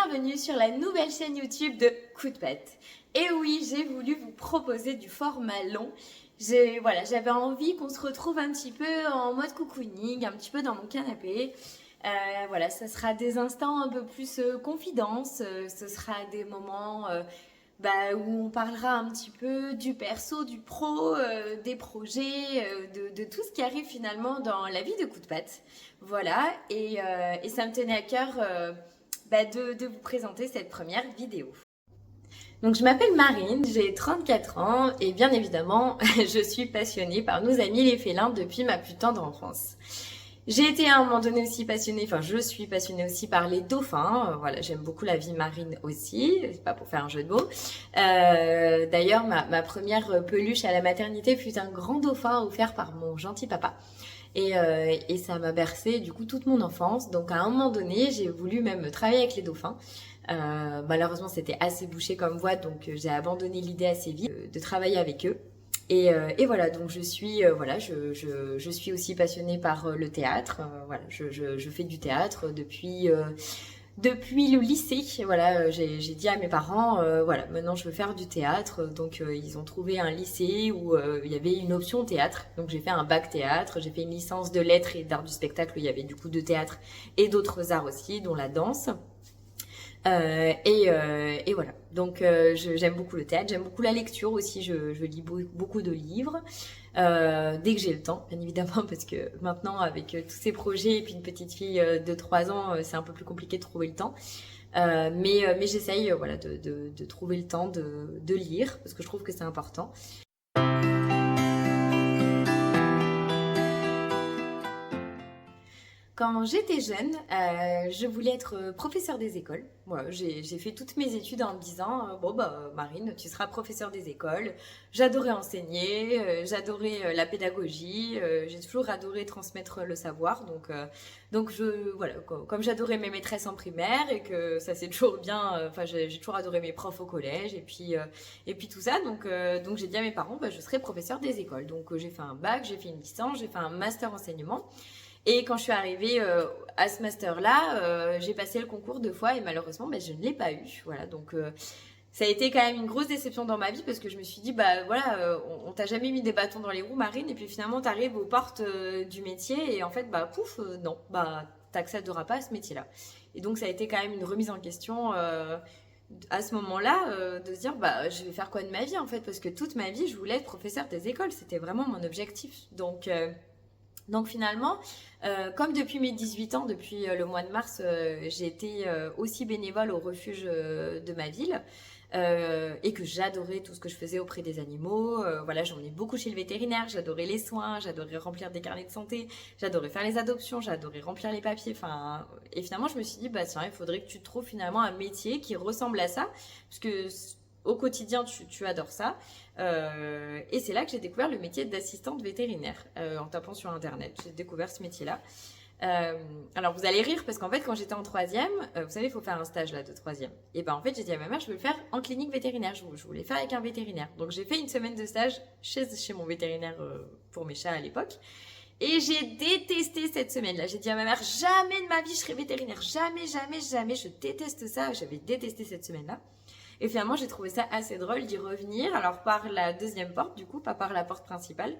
bienvenue sur la nouvelle chaîne YouTube de Coup de Patte. Et oui, j'ai voulu vous proposer du format long. J'avais envie qu'on se retrouve un petit peu en mode cocooning, un petit peu dans mon canapé. Ça sera des instants un peu plus confidence, ce sera des moments où on parlera un petit peu du perso, du pro, des projets, de tout ce qui arrive finalement dans la vie de Coup de Patte. Voilà, et ça me tenait à cœur de vous présenter cette première vidéo. Donc je m'appelle Marine, j'ai 34 ans et bien évidemment je suis passionnée par nos amis les félins depuis ma plus tendre enfance. J'ai été à un moment donné aussi je suis passionnée aussi par les dauphins. Voilà, j'aime beaucoup la vie marine aussi, c'est pas pour faire un jeu de mots. D'ailleurs, ma première peluche à la maternité fut un grand dauphin offert par mon gentil papa. Et ça m'a bercé du coup toute mon enfance. Donc à un moment donné, j'ai voulu même travailler avec les dauphins. Malheureusement, c'était assez bouché comme voie, donc j'ai abandonné l'idée assez vite de travailler avec eux. Et voilà, donc je suis aussi passionnée par le théâtre. Je fais du théâtre depuis le lycée. Voilà, j'ai dit à mes parents, maintenant je veux faire du théâtre. Donc ils ont trouvé un lycée où il y avait une option théâtre. Donc j'ai fait un bac théâtre, j'ai fait une licence de lettres et d'art du spectacle où il y avait du coup de théâtre et d'autres arts aussi, dont la danse. Et voilà, donc j'aime beaucoup le théâtre, j'aime beaucoup la lecture aussi, je lis beaucoup de livres, dès que j'ai le temps, bien évidemment, parce que maintenant avec tous ces projets et puis une petite fille de 3 ans, c'est un peu plus compliqué de trouver le temps. Mais j'essaye de trouver le temps de lire, parce que je trouve que c'est important. Quand j'étais jeune, je voulais être professeure des écoles. Voilà, j'ai fait toutes mes études en me disant Marine, tu seras professeure des écoles. J'adorais enseigner, j'adorais la pédagogie, j'ai toujours adoré transmettre le savoir. Comme j'adorais mes maîtresses en primaire et que ça c'est toujours bien, j'ai toujours adoré mes profs au collège et puis tout ça. Donc j'ai dit à mes parents, je serai professeure des écoles. Donc j'ai fait un bac, j'ai fait une licence, j'ai fait un master enseignement. Et quand je suis arrivée à ce master-là, j'ai passé le concours 2 fois et malheureusement, je ne l'ai pas eu. Voilà, donc ça a été quand même une grosse déception dans ma vie parce que je me suis dit, on t'a jamais mis des bâtons dans les roues, Marine, et puis finalement, t'arrives aux portes du métier et en fait, non, t'accéderas pas à ce métier-là. Et donc, ça a été quand même une remise en question à ce moment-là de se dire, je vais faire quoi de ma vie en fait, parce que toute ma vie, je voulais être professeure des écoles, c'était vraiment mon objectif. Donc finalement, comme depuis mes 18 ans, depuis le mois de mars, j'ai été aussi bénévole au refuge de ma ville et que j'adorais tout ce que je faisais auprès des animaux. J'en ai beaucoup chez le vétérinaire, j'adorais les soins, j'adorais remplir des carnets de santé, j'adorais faire les adoptions, j'adorais remplir les papiers. Et finalement, je me suis dit, tiens, il faudrait que tu trouves finalement un métier qui ressemble à ça, parce que au quotidien, tu adores ça. Et c'est là que j'ai découvert le métier d'assistante vétérinaire. En tapant sur Internet, j'ai découvert ce métier-là. Alors, vous allez rire parce qu'en fait, quand j'étais en 3e, vous savez, il faut faire un stage là de 3e. Et en fait, j'ai dit à ma mère, je veux le faire en clinique vétérinaire. Je voulais faire avec un vétérinaire. Donc, j'ai fait une semaine de stage chez mon vétérinaire pour mes chats à l'époque. Et j'ai détesté cette semaine-là. J'ai dit à ma mère, jamais de ma vie je serai vétérinaire. Jamais, jamais, jamais. Je déteste ça. J'avais détesté cette semaine-là. Et finalement, j'ai trouvé ça assez drôle d'y revenir. Alors, par la deuxième porte, du coup, pas par la porte principale.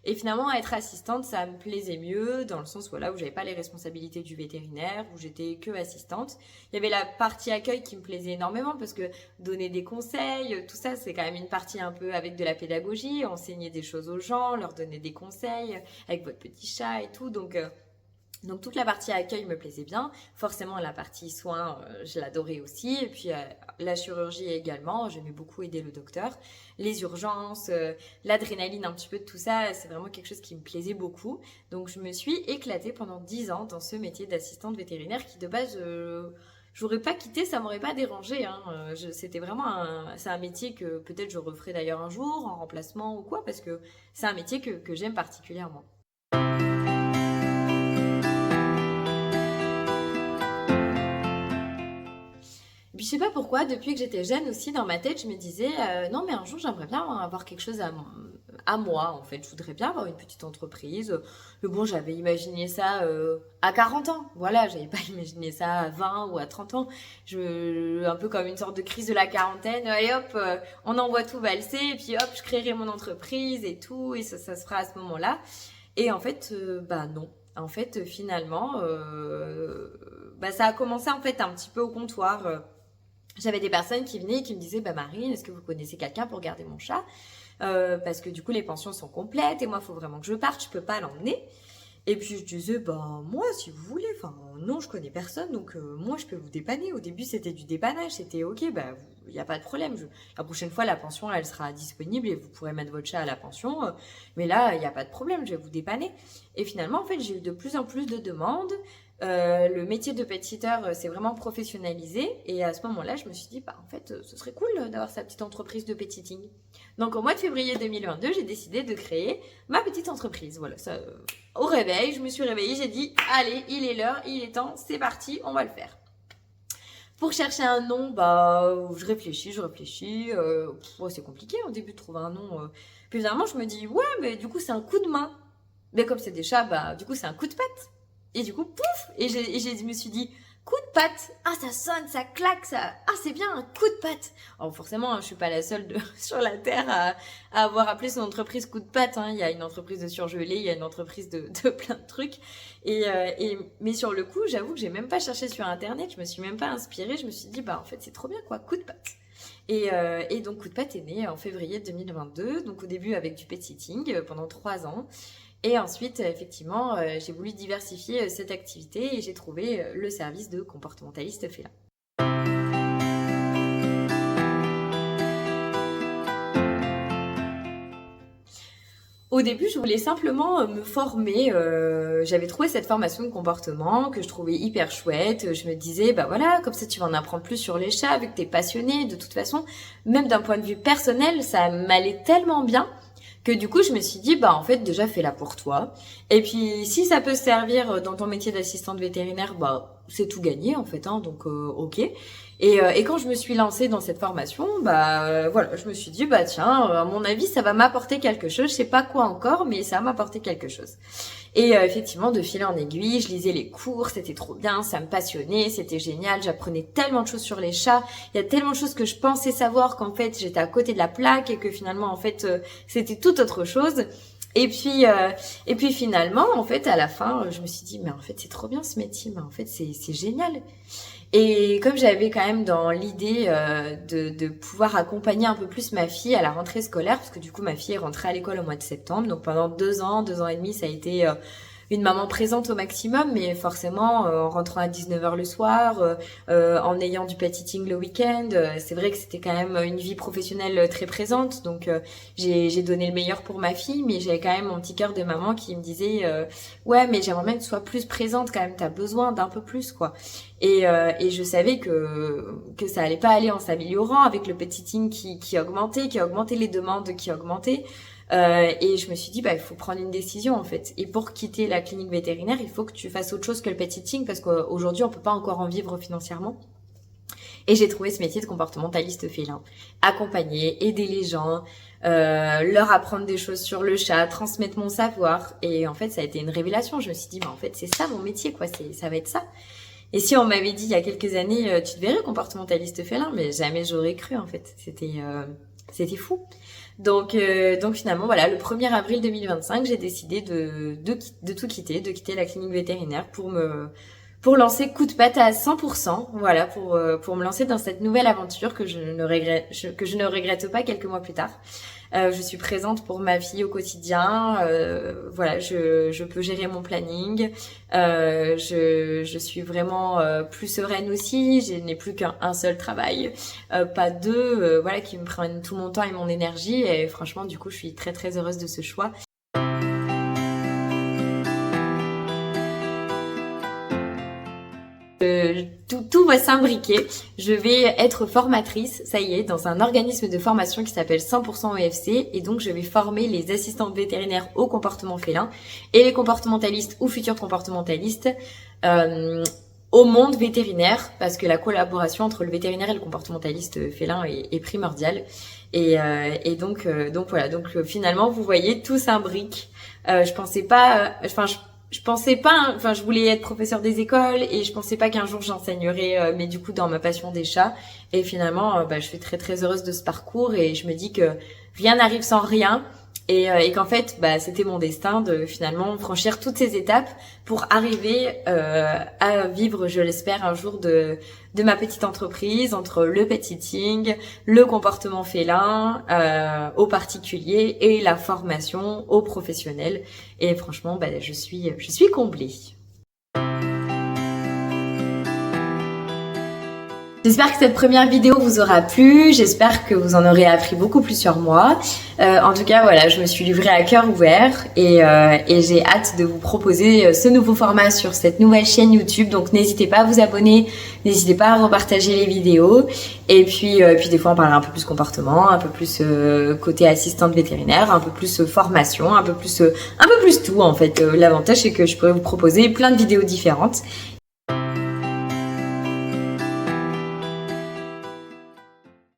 Et finalement, être assistante, ça me plaisait mieux, dans le sens où j'avais pas les responsabilités du vétérinaire, où j'étais que assistante. Il y avait la partie accueil qui me plaisait énormément, parce que donner des conseils, tout ça, c'est quand même une partie un peu avec de la pédagogie, enseigner des choses aux gens, leur donner des conseils, avec votre petit chat et tout. Donc toute la partie accueil me plaisait bien. Forcément, la partie soins, je l'adorais aussi. Et puis la chirurgie également, j'aimais beaucoup aider le docteur. Les urgences, l'adrénaline, un petit peu de tout ça, c'est vraiment quelque chose qui me plaisait beaucoup. Donc je me suis éclatée pendant 10 ans dans ce métier d'assistante vétérinaire qui de base... j'aurais pas quitté, ça m'aurait pas dérangé. C'était vraiment c'est un métier que peut-être je referai d'ailleurs un jour en remplacement ou quoi, parce que c'est un métier que j'aime particulièrement. puis je sais pas pourquoi, depuis que j'étais jeune aussi, dans ma tête, je me disais, non mais un jour j'aimerais bien avoir quelque chose à moi en fait. Je voudrais bien avoir une petite entreprise. Mais bon, j'avais imaginé ça à 40 ans. Voilà, j'avais pas imaginé ça à 20 ou à 30 ans. Un peu comme une sorte de crise de la quarantaine. Et hop, on envoie tout valser et puis hop, je créerai mon entreprise et tout. Et ça se fera à ce moment-là. Et en fait, bah non. En fait, finalement, bah, ça a commencé en fait un petit peu au comptoir. J'avais des personnes qui venaient et qui me disaient, bah Marine, est-ce que vous connaissez quelqu'un pour garder mon chat? Parce que du coup les pensions sont complètes et moi il faut vraiment que je parte, je peux pas l'emmener. Et puis je disais, bah moi si vous voulez, enfin non je connais personne donc moi je peux vous dépanner. Au début c'était du dépannage, c'était ok, bah il n'y a pas de problème. La prochaine fois la pension elle sera disponible et vous pourrez mettre votre chat à la pension. Mais là il n'y a pas de problème, je vais vous dépanner. Et finalement en fait j'ai eu de plus en plus de demandes. Le métier de pet-sitter s'est vraiment professionnalisé et à ce moment-là je me suis dit bah en fait ce serait cool d'avoir sa petite entreprise de pet-sitting. Donc au mois de février 2022 j'ai décidé de créer ma petite entreprise. Voilà, ça, au réveil je me suis réveillée, j'ai dit allez il est l'heure, il est temps, c'est parti, on va le faire. Pour chercher un nom, bah je réfléchis, c'est compliqué au début de trouver un nom. Puis finalement je me dis ouais mais du coup c'est un coup de main. Mais comme c'est des chats, bah du coup c'est un coup de patte. Et du coup, pouf! Je me suis dit, coup de patte! Ah, ça sonne, ça claque, ça. Ah, c'est bien, un coup de patte! Alors, forcément, je suis pas la seule sur la Terre à avoir appelé son entreprise coup de patte, hein. Il y a une entreprise de surgelés, il y a une entreprise de plein de trucs. Mais sur le coup, j'avoue que j'ai même pas cherché sur Internet, je me suis même pas inspirée, je me suis dit, bah, en fait, c'est trop bien, quoi, coup de patte. Et donc, coup de patte est né en février 2022, donc au début avec du pet sitting pendant 3 ans. Et ensuite, effectivement, j'ai voulu diversifier cette activité et j'ai trouvé le service de comportementaliste félin. Au début, je voulais simplement me former. J'avais trouvé cette formation de comportement que je trouvais hyper chouette. Je me disais, bah voilà, comme ça tu vas en apprendre plus sur les chats, vu que t'es passionnée. De toute façon, même d'un point de vue personnel, ça m'allait tellement bien que du coup je me suis dit bah en fait déjà fais-la pour toi et puis si ça peut servir dans ton métier d'assistante vétérinaire bah c'est tout gagné en fait hein, donc ok et quand je me suis lancée dans cette formation bah voilà je me suis dit bah tiens à mon avis ça va m'apporter quelque chose, je sais pas quoi encore mais ça va m'apporter quelque chose. Et effectivement, de fil en aiguille, je lisais les cours, c'était trop bien, ça me passionnait, c'était génial, j'apprenais tellement de choses sur les chats, il y a tellement de choses que je pensais savoir qu'en fait j'étais à côté de la plaque et que finalement en fait c'était tout autre chose. Et puis finalement en fait à la fin je me suis dit mais en fait c'est trop bien ce métier, mais en fait c'est génial. Et comme j'avais quand même dans l'idée de pouvoir accompagner un peu plus ma fille à la rentrée scolaire, parce que du coup ma fille est rentrée à l'école au mois de septembre, donc pendant 2 ans et demi, ça a été une maman présente au maximum, mais forcément en rentrant à 19h le soir, en ayant du pet sitting le week-end, c'est vrai que c'était quand même une vie professionnelle très présente, donc j'ai donné le meilleur pour ma fille, mais j'avais quand même mon petit cœur de maman qui me disait ouais mais j'aimerais bien que tu sois plus présente quand même, t'as besoin d'un peu plus quoi. Et je savais que ça allait pas aller en s'améliorant avec le pet sitting qui augmentait les demandes qui augmentaient. Et je me suis dit bah il faut prendre une décision en fait. Et pour quitter la clinique vétérinaire, il faut que tu fasses autre chose que le pet sitting parce qu'aujourd'hui on peut pas encore en vivre financièrement. Et j'ai trouvé ce métier de comportementaliste félin. Accompagner, aider les gens, leur apprendre des choses sur le chat, transmettre mon savoir. Et en fait ça a été une révélation. Je me suis dit bah en fait c'est ça mon métier quoi, ça va être ça. Et si on m'avait dit il y a quelques années, tu te verrais comportementaliste félin, mais jamais j'aurais cru en fait. C'était fou. Donc finalement voilà, le 1er avril 2025, j'ai décidé de tout quitter, de quitter la clinique vétérinaire pour lancer coup de patte à 100%, voilà, pour me lancer dans cette nouvelle aventure que je ne regrette pas quelques mois plus tard. Je suis présente pour ma fille au quotidien, voilà, je peux gérer mon planning, je suis vraiment plus sereine aussi, je n'ai plus qu'un seul travail, pas deux, voilà, qui me prennent tout mon temps et mon énergie, et franchement du coup je suis très très heureuse de ce choix. Tout va s'imbriquer. Je vais être formatrice, ça y est, dans un organisme de formation qui s'appelle 100% EFC, et donc je vais former les assistantes vétérinaires au comportement félin et les comportementalistes ou futurs comportementalistes au monde vétérinaire, parce que la collaboration entre le vétérinaire et le comportementaliste félin est primordiale. Et donc voilà. Donc finalement, vous voyez, tout s'imbrique. Je pensais pas, je pensais pas, je voulais être professeur des écoles et je pensais pas qu'un jour j'enseignerais, mais du coup dans ma passion des chats. Et finalement, je suis très très heureuse de ce parcours et je me dis que rien n'arrive sans rien. Et qu'en fait, c'était mon destin de finalement franchir toutes ces étapes pour arriver à vivre, je l'espère, un jour de ma petite entreprise entre le pet sitting, le comportement félin aux particuliers et la formation aux professionnels. Et franchement, je suis comblée. J'espère que cette première vidéo vous aura plu, j'espère que vous en aurez appris beaucoup plus sur moi. En tout cas, voilà, je me suis livrée à cœur ouvert et j'ai hâte de vous proposer ce nouveau format sur cette nouvelle chaîne YouTube. Donc n'hésitez pas à vous abonner, n'hésitez pas à repartager les vidéos. Et puis des fois on parlera un peu plus comportement, un peu plus côté assistante vétérinaire, un peu plus formation, un peu plus tout en fait. L'avantage c'est que je pourrais vous proposer plein de vidéos différentes.